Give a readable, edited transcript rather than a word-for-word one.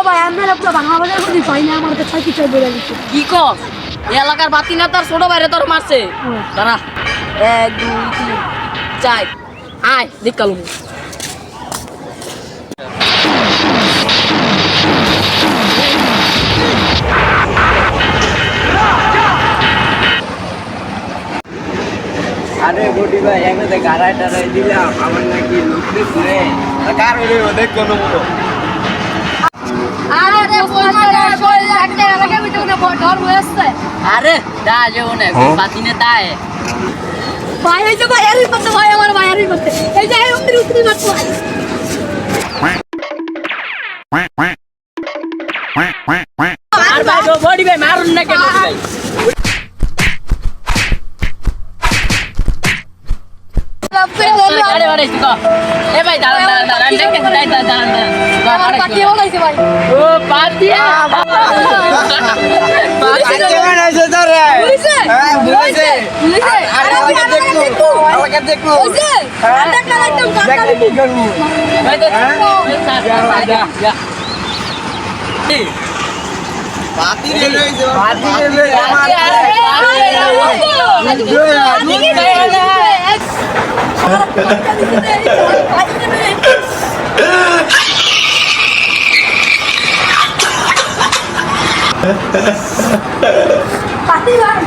ভাই আমরা পুরো বাংলাদেশের মধ্যে পাই না আমার কাছে কিছু বলে দিচ্ছে কি কর এলাকার বাতি না তার ছোট বাইরে তোর মারছে দাঁড়া 1 2 3 4 আয় দেখ কালু আরে বডি ভাই এমনিতে গাড়াই টাড়াই দিলাম আমার নাকি লোক দিচ্ছে কার হইলে দেখ কোনো মতো আরে বই লাগতে এলাকা ভিতরে ডর হয়েছে আরে দা যেও না বাতি না তাই ভাই এই যে ভাইয়ারই করতে ভাই আমার ভাইয়ারই করতে এই যে আমাদের উত্তরি মারতো আর ভাই বডি ভাই মারুন না কেন ভাই আরে আরে ঠিক এ ভাই দাঁড়ান দাঁড়ান দাঁড়ান দেখেন দাঁড়ান দাঁড়ান পাঠিয়ে বলাইছে ভাই ও পাতিয়া আরে বানাইছে তোরে বুঝছে হ্যাঁ বুঝছে বুঝছে আরে আমাকে দেখো বুঝছে আটা কালাইতাম দেখলে কি করবো ভাই তো যা পাতি রে লইছে পাতি রে লই আমার পাতি ভাই